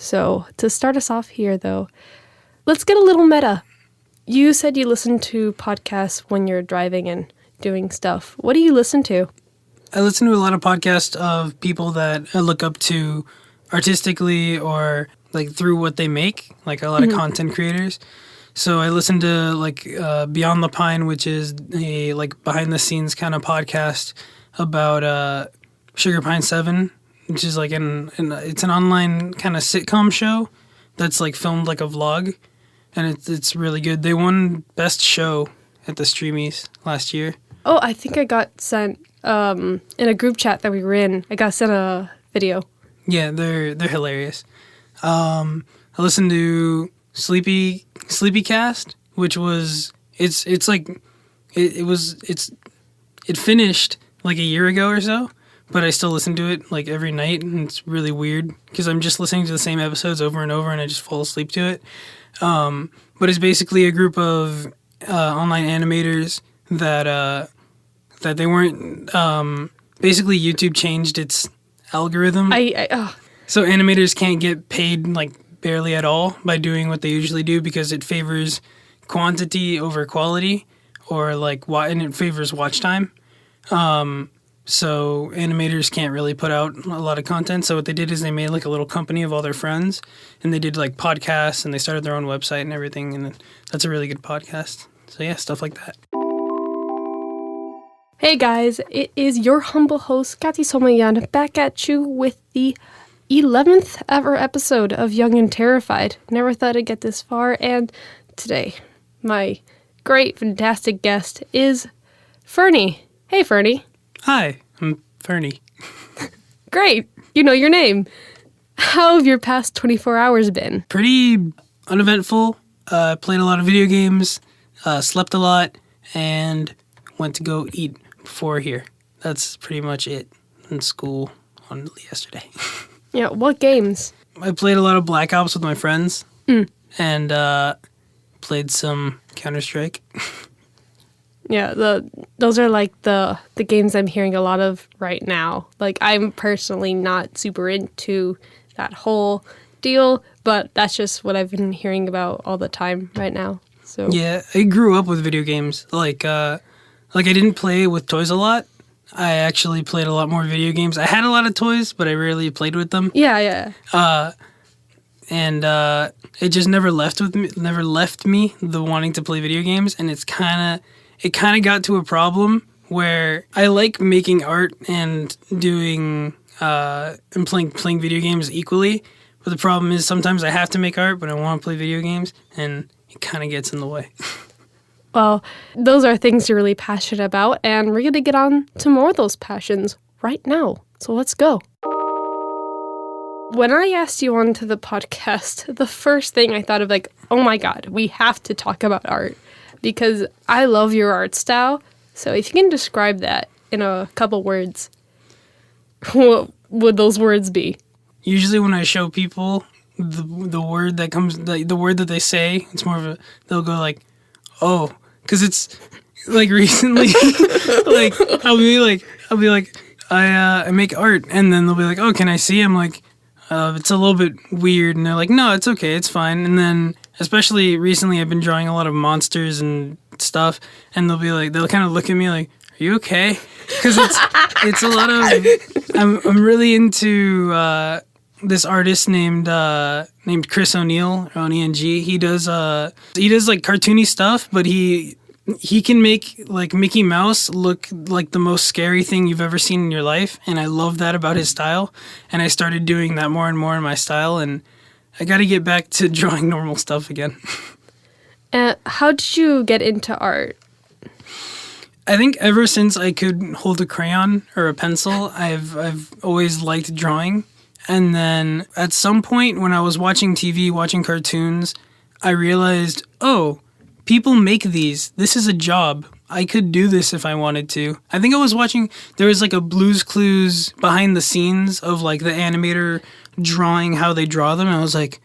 So to start us off here, though, let's get a little meta. You said you listen to podcasts when you're driving and doing stuff. What do you listen to? I listen to a lot of podcasts of people that I look up to artistically or like through what they make, like a lot of content creators. So I listen to like Beyond the Pine, which is a like behind the scenes kind of podcast about Sugar Pine 7, which is like it's an online kind of sitcom show that's like filmed like a vlog, and it's really good. They won Best Show at the Streamies last year. Oh, I think I got sent in a group chat that we were in. I got sent a video. Yeah, they're hilarious. I listened to Sleepy Cast, which was it finished like a year ago or so, but I still listen to it like every night, and it's really weird because I'm just listening to the same episodes over and over, and I just fall asleep to it. But it's basically a group of online animators that they weren't. Basically, YouTube changed its algorithm. So animators can't get paid like barely at all by doing what they usually do because it favors quantity over quality, or like and it favors watch time. So animators can't really put out a lot of content. So what they did is they made like a little company of all their friends, and they did like podcasts, and they started their own website and everything. And that's a really good podcast. So yeah, stuff like that. Hey guys, it is your humble host, Katy Someillan, back at you with the 11th ever episode of Young and Terrified. Never thought I'd get this far, and today, my great, fantastic guest is Fernie. Hey, Fernie. Hi, I'm Fernie. Great, you know your name. How have your past 24 hours been? Pretty uneventful. Played a lot of video games, slept a lot, and went to go eat before here. That's pretty much it. In school on yesterday. Yeah, what games? I played a lot of Black Ops with my friends, and played some Counter-Strike. Yeah, those are like the games I'm hearing a lot of right now. Like, I'm personally not super into that whole deal, but that's just what I've been hearing about all the time right now. So yeah, I grew up with video games. Like I didn't play with toys a lot. I actually played a lot more video games. I had a lot of toys, but I rarely played with them. Yeah. And it just never left me the wanting to play video games, and it kind of got to a problem where I like making art and doing and playing video games equally. But the problem is sometimes I have to make art, but I want to play video games, and it kind of gets in the way. Well, those are things you're really passionate about, and we're going to get on to more of those passions right now. So let's go. When I asked you onto the podcast, the first thing I thought of, like, oh my God, we have to talk about art, because I love your art style. So if you can describe that in a couple words, what would those words be? Usually when I show people the word that comes, the word that they say, it's more of they'll go like, oh, because it's like recently, like I'll be like, I make art, and then they'll be like, oh, can I see? I'm like, it's a little bit weird, and they're like, no, it's okay, it's fine. And then, especially recently, I've been drawing a lot of monsters and stuff, and they'll kind of look at me like, are you okay? Because it's a lot of, I'm really into this artist named Chris O'Neill, or O-N-E-N-G. He does like cartoony stuff, but he can make like Mickey Mouse look like the most scary thing you've ever seen in your life, and I love that about his style. And I started doing that more and more in my style, and I got to get back to drawing normal stuff again. How did you get into art? I think ever since I could hold a crayon or a pencil, I've always liked drawing. And then at some point when I was watching TV, watching cartoons, I realized, oh, people make these. This is a job. I could do this if I wanted to. I think I was watching, there was like a Blue's Clues behind the scenes of like the animator drawing how they draw them. And I was like,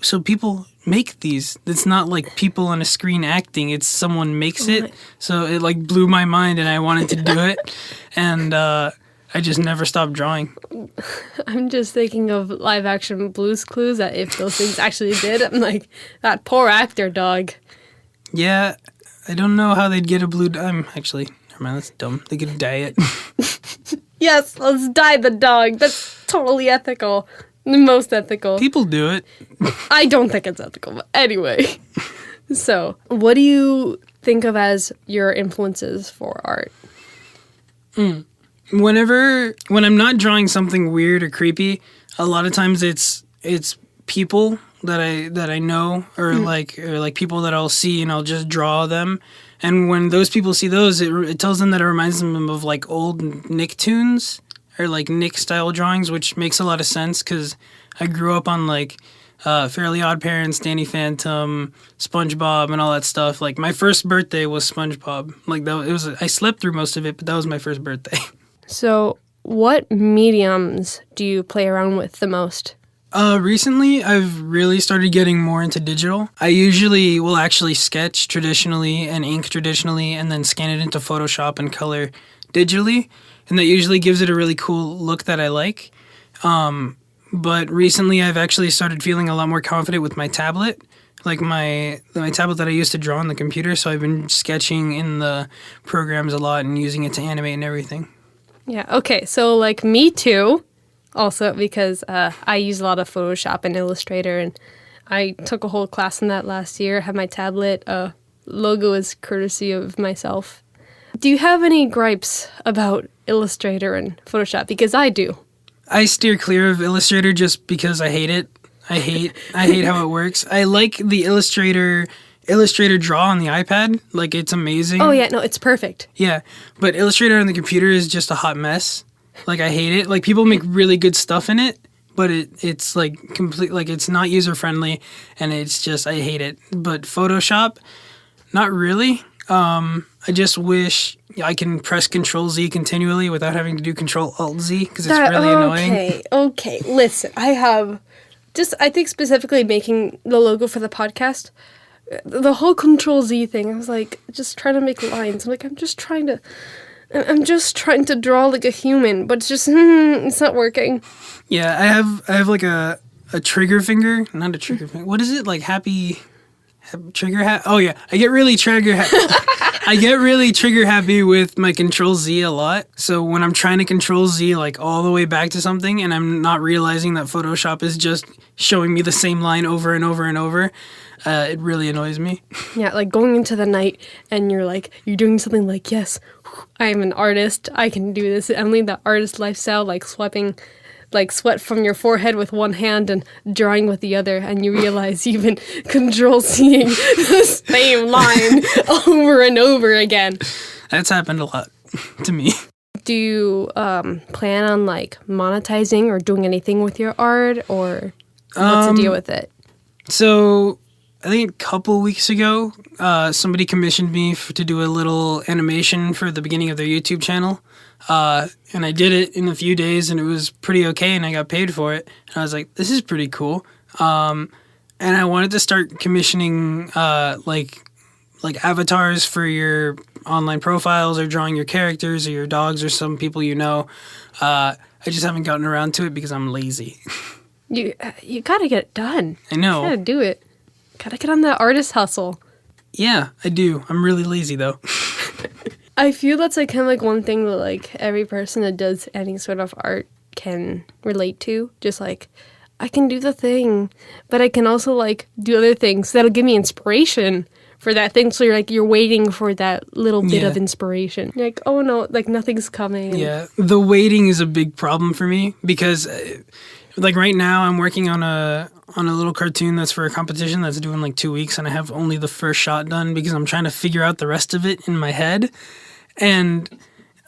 so people make these. It's not like people on a screen acting. It's someone makes it. So it like blew my mind, and I wanted to do it. And I I just never stopped drawing. I'm just thinking of live action Blue's Clues, that if those things actually did, I'm like, that poor actor, dog. Yeah, I don't know how they'd get a blue dime. Actually, never mind, that's dumb. They could dye it. Yes, let's dye the dog. That's totally ethical. The most ethical. People do it. I don't think it's ethical, but anyway. So, what do you think of as your influences for art? When I'm not drawing something weird or creepy, a lot of times it's people that I know or like people that I'll see and I'll just draw them. And when those people see those, it tells them that it reminds them of like old Nicktoons or like Nick style drawings, which makes a lot of sense because I grew up on like Fairly Odd Parents, Danny Phantom, SpongeBob, and all that stuff. Like my first birthday was SpongeBob. Like I slept through most of it, but that was my first birthday. So, what mediums do you play around with the most? Recently, I've really started getting more into digital. I usually will actually sketch traditionally and ink traditionally and then scan it into Photoshop and color digitally. And that usually gives it a really cool look that I like. But recently, I've actually started feeling a lot more confident with my tablet. Like my tablet that I used to draw on the computer. So I've been sketching in the programs a lot and using it to animate and everything. Yeah, okay. So, like, me too. Also, because I use a lot of Photoshop and Illustrator, and I took a whole class in that last year. I have my tablet. Logo is courtesy of myself. Do you have any gripes about Illustrator and Photoshop? Because I do. I steer clear of Illustrator just because I hate it. I hate how it works. I like the Illustrator Draw on the iPad. Like, it's amazing. Oh, yeah, no, it's perfect. Yeah, but Illustrator on the computer is just a hot mess. Like, I hate it. Like, people make really good stuff in it, but it's like complete, like, it's not user friendly, and it's just, I hate it. But Photoshop, not really. I just wish I can press Control Z continually without having to do Control Alt Z because it's really annoying. Okay, listen, I think specifically making the logo for the podcast, the whole Control Z thing, I was like, just trying to make lines. I'm like, I'm just trying to draw like a human, but it's just, it's not working. Yeah, I have like a trigger finger, not a trigger finger. What is it? Like trigger happy? Oh yeah, I get really trigger happy with my Control Z a lot. So when I'm trying to Control Z like all the way back to something and I'm not realizing that Photoshop is just showing me the same line over and over and over, it really annoys me. Yeah, like going into the night and you're doing something like, yes, I am an artist. I can do this. I'm leading the artist lifestyle, like swiping like sweat from your forehead with one hand and drawing with the other, and you realize you've been Control-Cing the same line over and over again. That's happened a lot to me. Do you plan on like monetizing or doing anything with your art, or what's the deal with it? So I think a couple weeks ago, somebody commissioned me to do a little animation for the beginning of their YouTube channel. And I did it in a few days and it was pretty okay and I got paid for it. And I was like, this is pretty cool. And I wanted to start commissioning, like avatars for your online profiles or drawing your characters or your dogs or some people you know. I just haven't gotten around to it because I'm lazy. You gotta get it done. I know. You gotta do it. Gotta get on that artist hustle. Yeah, I do. I'm really lazy though. I feel that's like kind of like one thing that like every person that does any sort of art can relate to. Just like, I can do the thing, but I can also like do other things that'll give me inspiration for that thing. So you're waiting for that little bit of inspiration. You're like, oh no, like nothing's coming. Yeah, the waiting is a big problem for me because like right now I'm working on a little cartoon that's for a competition that's due in like 2 weeks, and I have only the first shot done because I'm trying to figure out the rest of it in my head. And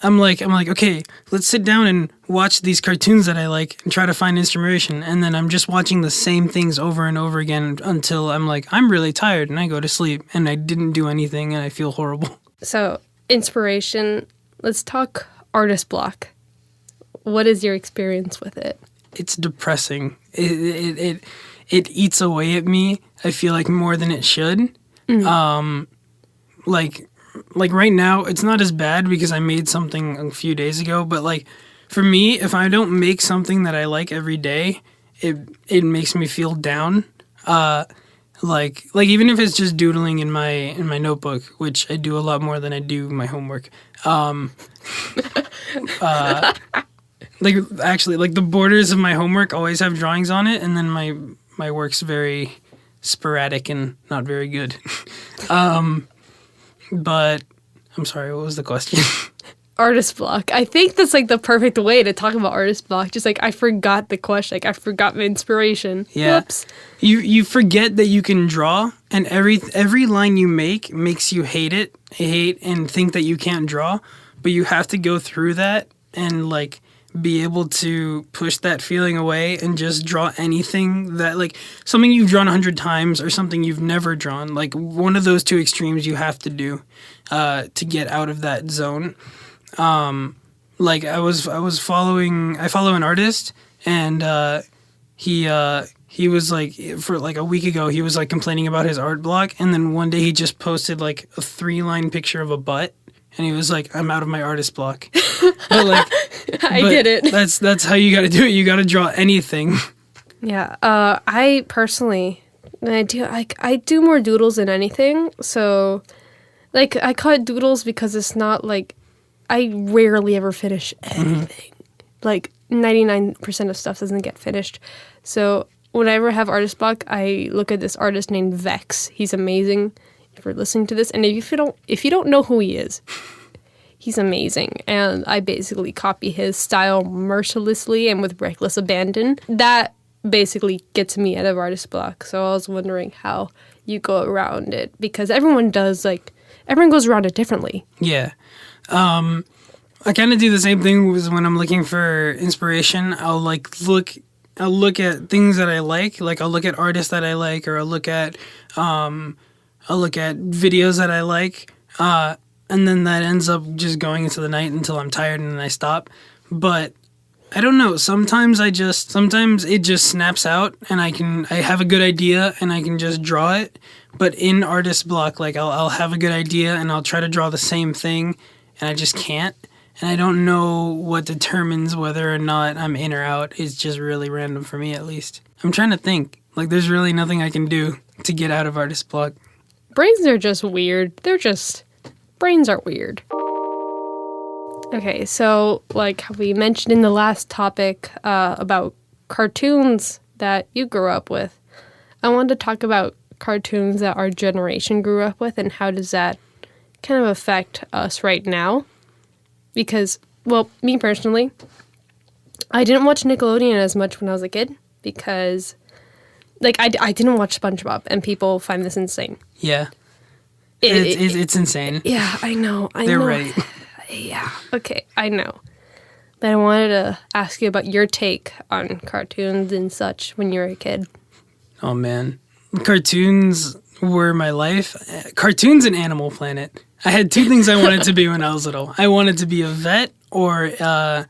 I'm like, okay, let's sit down and watch these cartoons that I like and try to find inspiration. And then I'm just watching the same things over and over again until I'm like, I'm really tired, and I go to sleep and I didn't do anything and I feel horrible. So inspiration, let's talk artist block. What is your experience with it? It's depressing. It eats away at me, I feel like, more than it should. Mm-hmm. Like right now, it's not as bad because I made something a few days ago, but like for me, if I don't make something that I like every day, it makes me feel down. Like even if it's just doodling in my notebook, which I do a lot more than I do my homework. Like actually, like the borders of my homework always have drawings on it, and then my work's very sporadic and not very good. But I'm sorry, what was the question? Artist block. I think that's like the perfect way to talk about artist block. Just like I forgot the question. Like I forgot my inspiration. Yeah. Whoops. You forget that you can draw, and every line you make makes you hate and think that you can't draw, but you have to go through that and like be able to push that feeling away and just draw anything that like something you've drawn 100 times or something you've never drawn. Like one of those two extremes you have to do to get out of that zone. Like I follow an artist, and he was like, for like a week ago, he was like complaining about his art block, and then one day he just posted like a 3-line picture of a butt, and he was like, I'm out of my artist block. But like I did it. That's how you got to do it. You got to draw anything. Yeah. I personally, I do more doodles than anything. So, like, I call it doodles because it's not like I rarely ever finish anything. Like 99% of stuff doesn't get finished. So whenever I have artist block, I look at this artist named Vex. He's amazing. If you're listening to this, and if you don't know who he is, he's amazing. And I basically copy his style mercilessly and with reckless abandon. That basically gets me out of artist block. So I was wondering how you go around it, because everyone goes around it differently. Yeah. I kind of do the same thing when I'm looking for inspiration. I'll look at things that I like. Like I'll look at artists that I like, or I'll look at videos that I like. And then that ends up just going into the night until I'm tired and then I stop. But I don't know. Sometimes it just snaps out, and I have a good idea and I can just draw it. But in artist block, like I'll have a good idea and I'll try to draw the same thing, and I just can't. And I don't know what determines whether or not I'm in or out. It's just really random for me, at least. I'm trying to think. Like there's really nothing I can do to get out of artist block. Brains are just weird. Brains are weird. Okay, so like we mentioned in the last topic about cartoons that you grew up with, I wanted to talk about cartoons that our generation grew up with, and how does that kind of affect us right now? Because, well, me personally, I didn't watch Nickelodeon as much when I was a kid, because like I didn't watch SpongeBob, and people find this insane. Yeah. It's insane. Yeah, I know. They're right. Yeah, okay, I know. But I wanted to ask you about your take on cartoons and such when you were a kid. Oh, man. Cartoons were my life. Cartoons and Animal Planet. I had two things I wanted to be when I was little. I wanted to be a vet or a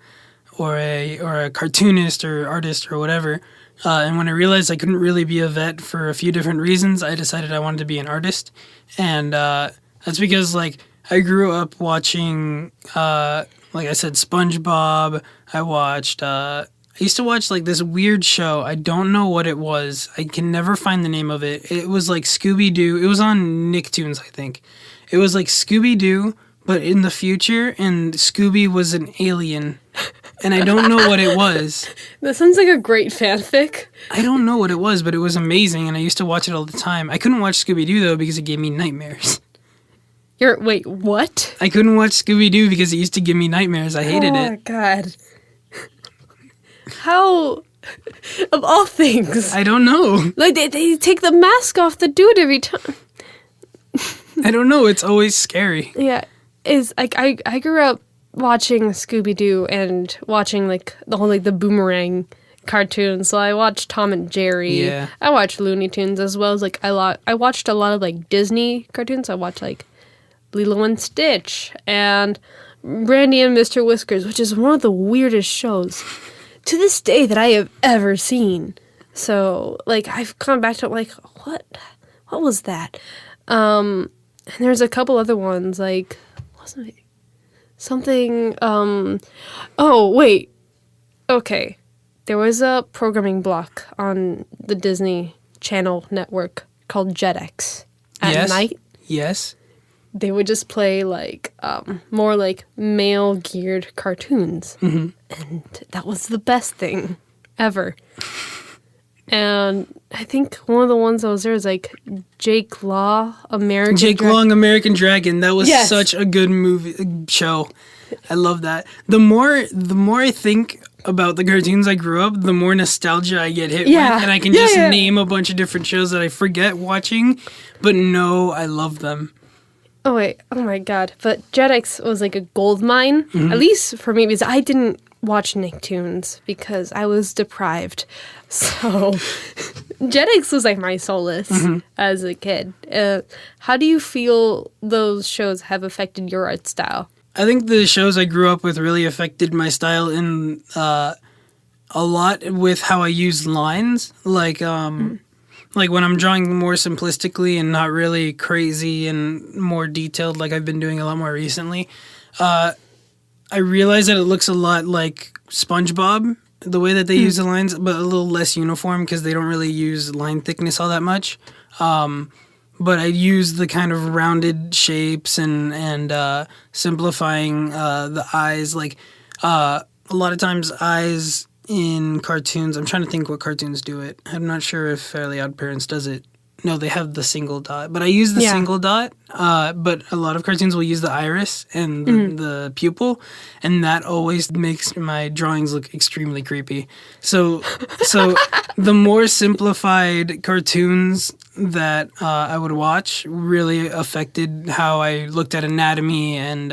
cartoonist or artist or whatever. And when I realized I couldn't really be a vet for a few different reasons, I decided I wanted to be an artist. And that's because, like, I grew up watching, like I said, SpongeBob. I used to watch, like, this weird show. I don't know what it was. I can never find the name of it. It was, like, Scooby-Doo. It was on Nicktoons, I think. It was, like, Scooby-Doo, but in the future, and Scooby was an alien. And I don't know what it was. That sounds like a great fanfic. I don't know what it was, but it was amazing, and I used to watch it all the time. I couldn't watch Scooby-Doo, though, because it gave me nightmares. Wait, what? I couldn't watch Scooby-Doo because it used to give me nightmares. I hated it. Oh, God. How, of all things. I don't know. Like, they take the mask off the dude every time. I don't know. It's always scary. Yeah. Is like I grew up watching Scooby-Doo and watching, like, the whole, like, the Boomerang cartoons. So I watched Tom and Jerry. Yeah. I watched Looney Tunes, as well as, like, I watched a lot of, like, Disney cartoons. I watched, like, Lilo and Stitch and Brandy and Mr. Whiskers, which is one of the weirdest shows to this day that I have ever seen. So, like, I've come back to it, like, what was that? And there's a couple other ones, like, wasn't it something. Oh wait. Okay, there was a programming block on the Disney Channel network called Jetix at night. Yes. They would just play like more like male geared cartoons, and that was the best thing ever. And I think one of the ones that was there was like Jake Long, American Dragon. That was such a good show. I love that. The more I think about the cartoons I grew up, the more nostalgia I get hit with, and I can just name a bunch of different shows that I forget watching, but no, I love them. Oh wait, oh my god. But Jetix was like a gold mine, at least for me, because I didn't watch Nicktoons because I was deprived. So Jetix was like my solace as a kid. How do you feel those shows have affected your art style? I think the shows I grew up with really affected my style in a lot with how I use lines. Like when I'm drawing more simplistically and not really crazy and more detailed like I've been doing a lot more recently, I realize that it looks a lot like SpongeBob, the way that they use the lines, but a little less uniform because they don't really use line thickness all that much. But I use the kind of rounded shapes and simplifying the eyes. Like a lot of times eyes in cartoons, I'm trying to think what cartoons do it. I'm not sure if Fairly Odd Parents does it. No, they have the single dot. But I use the single dot. But a lot of cartoons will use the iris and the pupil. And that always makes my drawings look extremely creepy. So the more simplified cartoons that I would watch really affected how I looked at anatomy and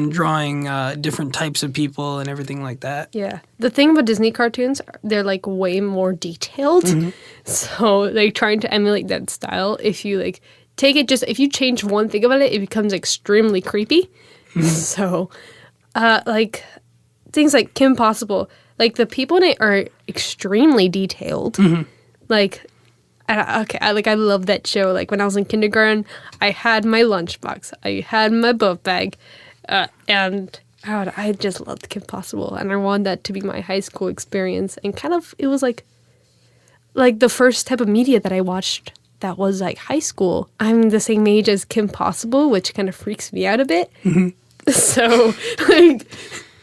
drawing different types of people and everything like that. Yeah. The thing about Disney cartoons, they're like way more detailed. So like trying to emulate that style, if you like take it if you change one thing about it, it becomes extremely creepy. So like things like Kim Possible, like the people in it are extremely detailed. Like I love that show. Like when I was in kindergarten, I had my lunchbox, I had my book bag. And I just loved Kim Possible, and I wanted that to be my high school experience. And kind of, it was like the first type of media that I watched that was like high school. I'm the same age as Kim Possible, which kind of freaks me out a bit. So, like,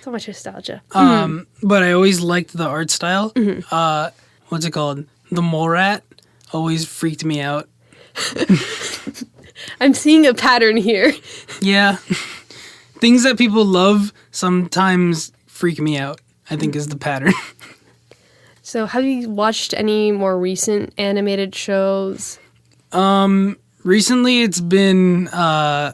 so much nostalgia. But I always liked the art style. What's it called? The Mole Rat always freaked me out. I'm seeing a pattern here. Yeah. Things that people love sometimes freak me out, I think is the pattern. So have you watched any more recent animated shows? Recently it's been a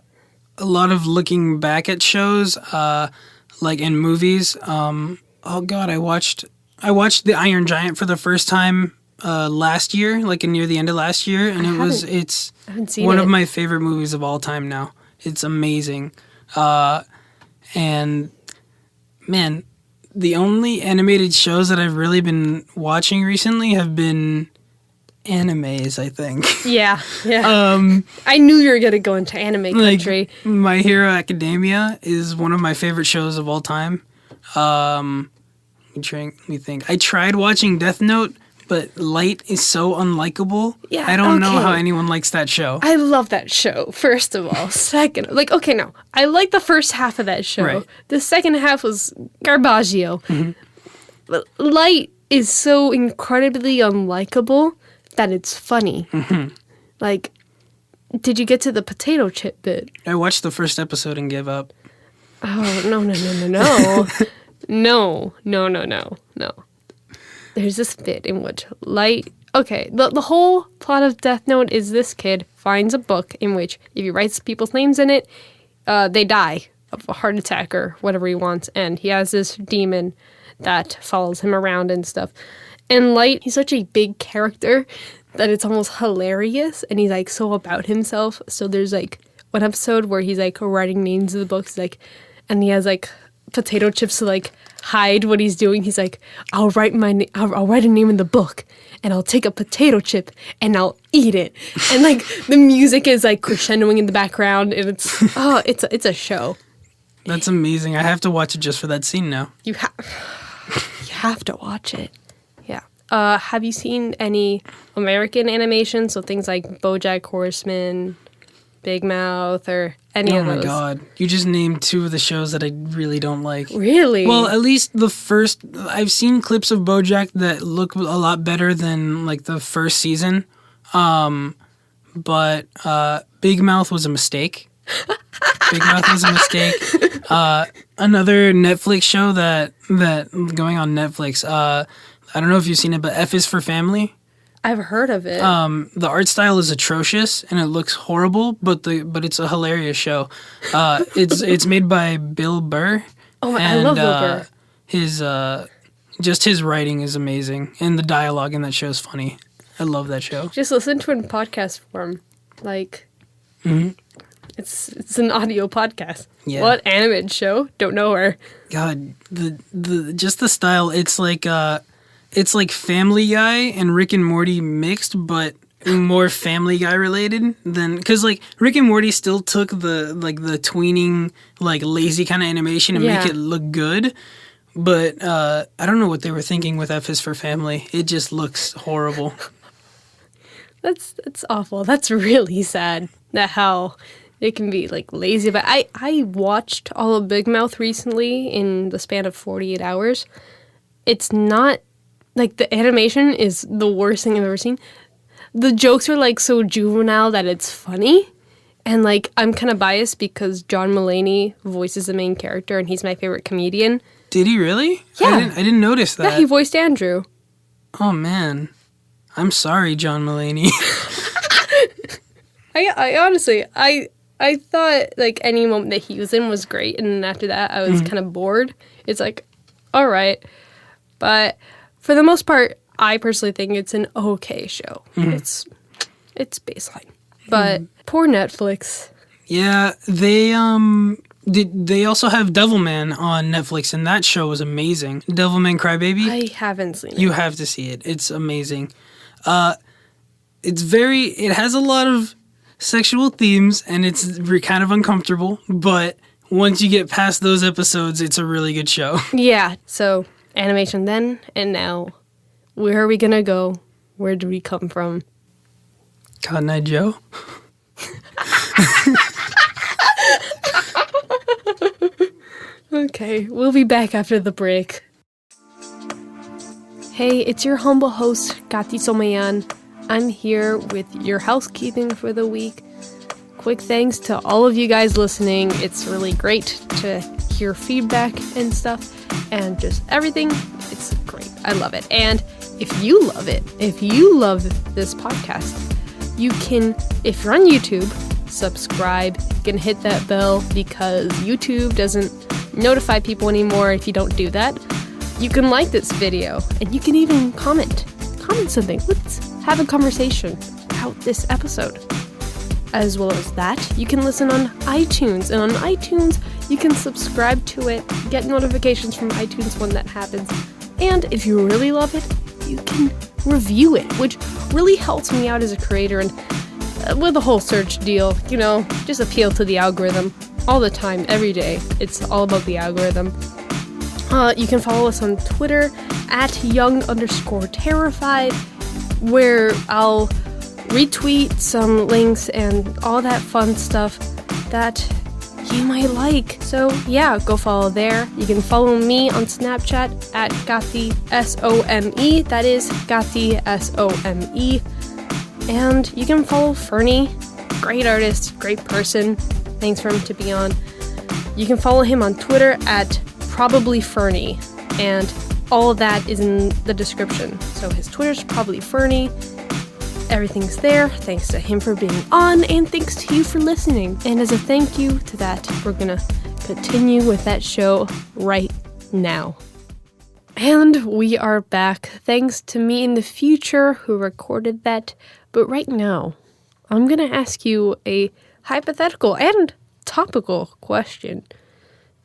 lot of looking back at shows, like in movies. Oh god, I watched The Iron Giant for the first time last year, like near the end of last year, and it's one of my favorite movies of all time now. It's amazing. And man, the only animated shows that I've really been watching recently have been animes, I think. Yeah. I knew you were going to go into anime country. Like, My Hero Academia is one of my favorite shows of all time. Let me think. I tried watching Death Note, but Light is so unlikable. Yeah, I don't know how anyone likes that show. I love that show, first of all. Second, I like the first half of that show. Right. The second half was garbaggio. But Light is so incredibly unlikable that it's funny. Like, did you get to the potato chip bit? I watched the first episode and gave up. Oh, no. No. There's this bit in which Light... Okay, the whole plot of Death Note is this kid finds a book in which if he writes people's names in it, they die of a heart attack or whatever he wants. And he has this demon that follows him around and stuff. And Light, he's such a big character that it's almost hilarious. And he's like so about himself. So there's like one episode where he's like writing names in the books, like, and he has like potato chips to like hide what he's doing. He's like, I'll write a name in the book, and I'll take a potato chip and I'll eat it. And like the music is like crescendoing in the background, and it's a show. That's amazing. I have to watch it just for that scene now. You have to watch it. Yeah. Have you seen any American animation? So things like BoJack Horseman, Big Mouth, or any of those? Oh my god. You just named two of the shows that I really don't like. Really? Well, at least the first... I've seen clips of BoJack that look a lot better than, like, the first season. But Big Mouth was a mistake. Big Mouth was a mistake. Another Netflix show that going on Netflix. I don't know if you've seen it, but F is for Family. I've heard of it. The art style is atrocious and it looks horrible, but it's a hilarious show. It's made by Bill Burr. Oh, I love Bill Burr. His writing is amazing, and the dialogue in that show is funny. I love that show. Just listen to it in podcast form, like. Mm-hmm. It's an audio podcast. Yeah. What animated show? Don't know her. God, the style. It's like Family Guy and Rick and Morty mixed, but more Family Guy related than because like Rick and Morty still took the tweening like lazy kind of animation and make it look good. But I don't know what they were thinking with F is for Family. It just looks horrible. That's awful. That's really sad. That how it can be like lazy. But I watched all of Big Mouth recently in the span of 48 hours. It's not like the animation is the worst thing I've ever seen. The jokes are like so juvenile that it's funny. And like I'm kind of biased because John Mulaney voices the main character and he's my favorite comedian. Did he really? Yeah. I didn't notice that. Yeah, he voiced Andrew. Oh man. I'm sorry, John Mulaney. I honestly, I thought like any moment that he was in was great, and then after that I was kind of bored. It's like, all right. But for the most part, I personally think it's an okay show. It's baseline. But poor Netflix. Yeah, they also have Devilman on Netflix, and that show was amazing. Devilman Crybaby? I haven't seen it. You have to see it. It's amazing. It has a lot of sexual themes, and it's kind of uncomfortable, but once you get past those episodes, it's a really good show. Yeah, so animation then and now. Where are we gonna go? Where do we come from? Cotton Eye Joe? Okay, we'll be back after the break. Hey, it's your humble host, Katy Someillan. I'm here with your housekeeping for the week. Quick thanks to all of you guys listening. It's really great to hear feedback and stuff and just everything. It's great. I love it. And if you love it, if you love this podcast, you can, if you're on YouTube, subscribe. You can hit that bell because YouTube doesn't notify people anymore if you don't do that. You can like this video and you can even comment something. Let's have a conversation about this episode. As well as that, you can listen on iTunes, and on iTunes you can subscribe to it, get notifications from iTunes when that happens, and if you really love it, you can review it, which really helps me out as a creator. And with the whole search deal, just appeal to the algorithm all the time, every day. It's all about the algorithm. You can follow us on Twitter at young_terrified, where I'll retweet some links and all that fun stuff that you might like. So yeah, go follow there. You can follow me on Snapchat at Katy Some. That is Katy Some. And you can follow Fernie, great artist, great person. Thanks for him to be on. You can follow him on Twitter at Probably Fernie, and all of that is in the description. So his Twitter's Probably Fernie. Everything's there. Thanks to him for being on, and thanks to you for listening. And as a thank you to that, we're gonna continue with that show right now. And we are back. Thanks to me in the future who recorded that. But right now, I'm gonna ask you a hypothetical and topical question.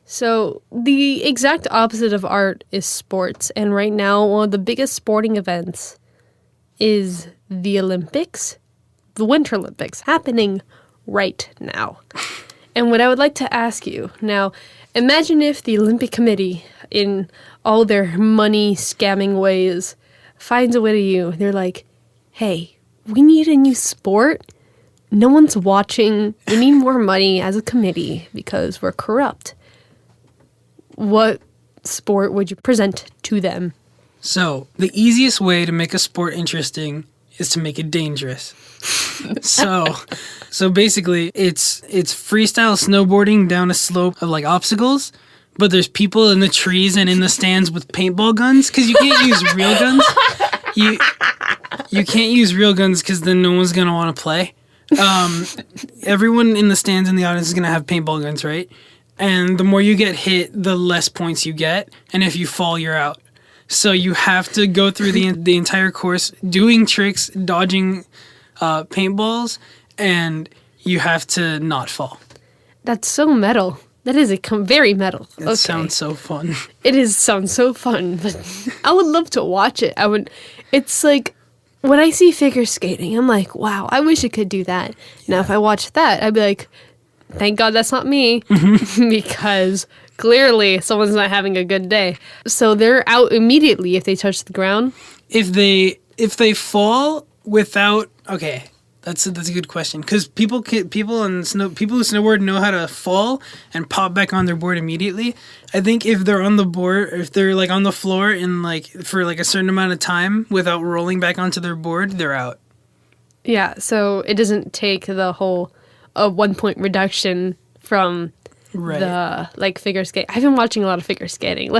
So the exact opposite of art is sports, and right now one of the biggest sporting events is the Olympics, the Winter Olympics, happening right now. And what I would like to ask you now, imagine if the Olympic Committee, in all their money scamming ways, finds a way to you. They're like, hey, we need a new sport. No one's watching. We need more money as a committee because we're corrupt. What sport would you present to them? So, the easiest way to make a sport interesting is to make it dangerous. So basically, it's freestyle snowboarding down a slope of like obstacles, but there's people in the trees and in the stands with paintball guns because you can't use real guns. You can't use real guns because then no one's gonna want to play. Everyone in the stands in the audience is gonna have paintball guns, right? And the more you get hit, the less points you get, and if you fall, you're out. So you have to go through the entire course doing tricks, dodging paintballs, and you have to not fall. That's so metal. That is very metal. It sounds so fun. Sounds so fun, but I would love to watch it. It's like, when I see figure skating, I'm like, wow, I wish I could do that. Now, if I watch that, I'd be like, thank God that's not me, because clearly someone's not having a good day. So they're out immediately if they touch the ground. If they fall without, okay, that's a good question, because people who snowboard know how to fall and pop back on their board immediately. I think if they're on the board, if they're like on the floor in like for like a certain amount of time without rolling back onto their board, they're out. Yeah, so it doesn't take the whole 1 point reduction from the like figure skate. I've been watching a lot of figure skating.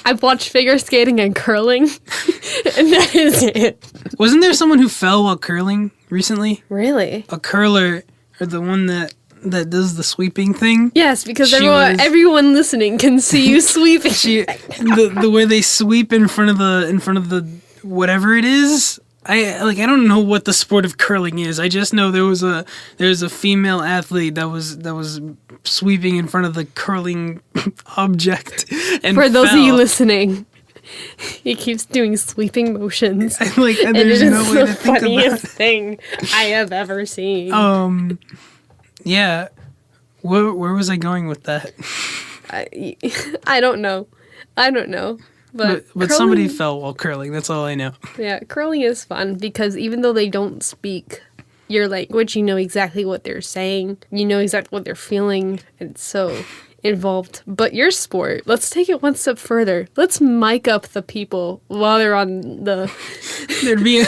I've watched figure skating and curling, and that is it. Wasn't there someone who fell while curling recently? Really? A curler, or the one that does the sweeping thing? Yes, because everyone listening can see you sweeping. The way they sweep in front of the whatever it is. I don't know what the sport of curling is. I just know there was a female athlete that was sweeping in front of the curling object and for those of you listening, he keeps doing sweeping motions. And there's no way to think about it. The funniest thing I have ever seen. Yeah. Where was I going with that? I don't know. But somebody fell while curling. That's all I know. Yeah, curling is fun because even though they don't speak your language, you know exactly what they're saying. You know exactly what they're feeling. It's so involved. But your sport, let's take it one step further. Let's mic up the people while they're on the... There'd be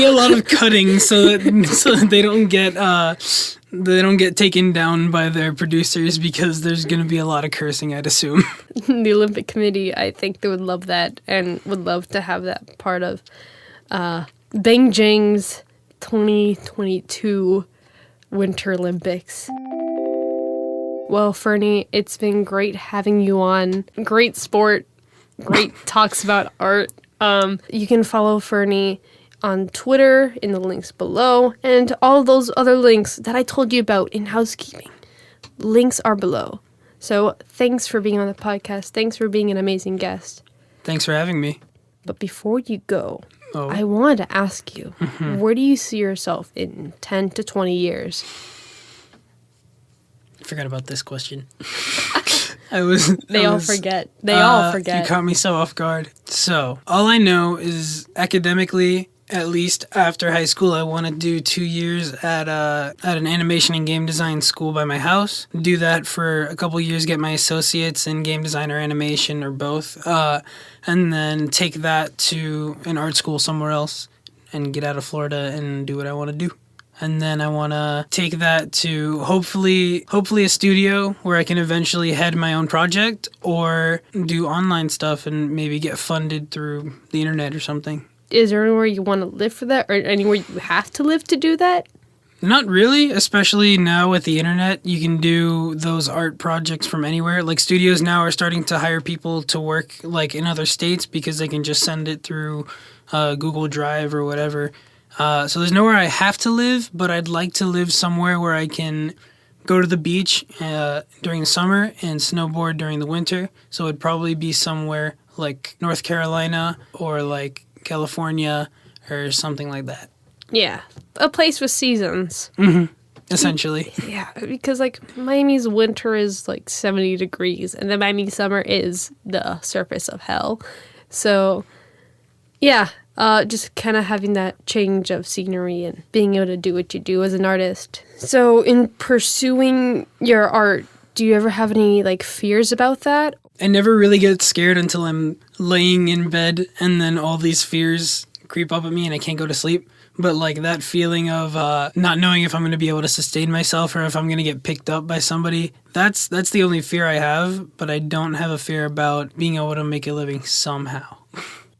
a lot of cutting so that they don't get taken down by their producers because there's going to be a lot of cursing, I'd assume. The Olympic Committee, I think they would love that and would love to have that part of Beijing's 2022 Winter Olympics. Well, Fernie, it's been great having you on. Great sport, great talks about art. You can follow Fernie on Twitter in the links below, and all those other links that I told you about in housekeeping. Links are below. So thanks for being on the podcast. Thanks for being an amazing guest. Thanks for having me. But before you go, I wanted to ask you, where do you see yourself in 10 to 20 years? I forgot about this question. They all forget. You caught me so off guard. So, all I know is academically, at least after high school, I want to do 2 years at an animation and game design school by my house. Do that for a couple years, get my associates in game design or animation or both, and then take that to an art school somewhere else and get out of Florida and do what I want to do. And then I want to take that to hopefully a studio where I can eventually head my own project or do online stuff and maybe get funded through the internet or something. Is there anywhere you want to live for that, or anywhere you have to live to do that? Not really, especially now with the internet. You can do those art projects from anywhere. Like studios now are starting to hire people to work like in other states because they can just send it through Google Drive or whatever. So there's nowhere I have to live, but I'd like to live somewhere where I can go to the beach during the summer and snowboard during the winter. So it'd probably be somewhere like North Carolina or like California or something like that. Yeah, a place with seasons. Mm-hmm. essentially. Yeah, because like Miami's winter is like 70 degrees and the Miami summer is the surface of hell. So yeah, just kind of having that change of scenery and being able to do what you do as an artist. So in pursuing your art, do you ever have any like fears about that? I never really get scared until I'm laying in bed and then all these fears creep up at me and I can't go to sleep. But like that feeling of not knowing if I'm going to be able to sustain myself or if I'm going to get picked up by somebody, that's the only fear I have. But I don't have a fear about being able to make a living somehow.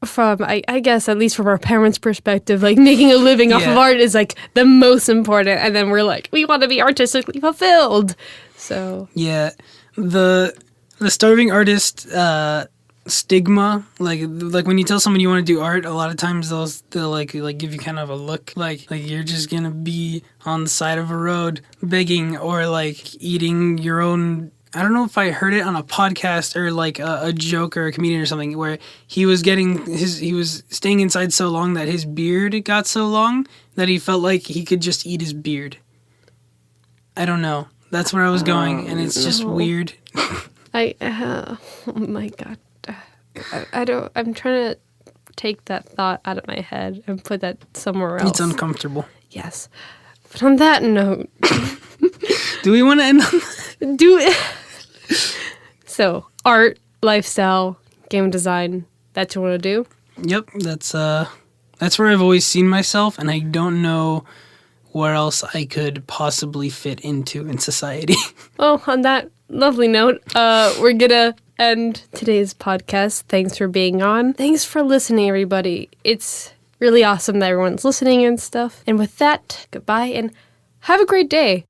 From, I guess, at least from our parents' perspective, like making a living off of art is like the most important. And then we're like, we want to be artistically fulfilled. So yeah, the starving artist stigma, like when you tell someone you want to do art, a lot of times they'll like give you kind of a look like you're just gonna be on the side of a road begging or like eating your own. I don't know if I heard it on a podcast or like a joke or a comedian or something where he was staying inside so long that his beard got so long that he felt like he could just eat his beard. I don't know. That's where I was going, and it's just weird. Oh my God. I'm trying to take that thought out of my head and put that somewhere else. It's uncomfortable. Yes. But on that note... Do we want to end on that? Do it. So, art, lifestyle, game design, that's what you want to do? Yep, that's where I've always seen myself, and I don't know where else I could possibly fit into in society. Well, on that lovely note, we're gonna end today's podcast. Thanks for being on. Thanks for listening, everybody. It's really awesome that everyone's listening and stuff. And with that, goodbye and have a great day.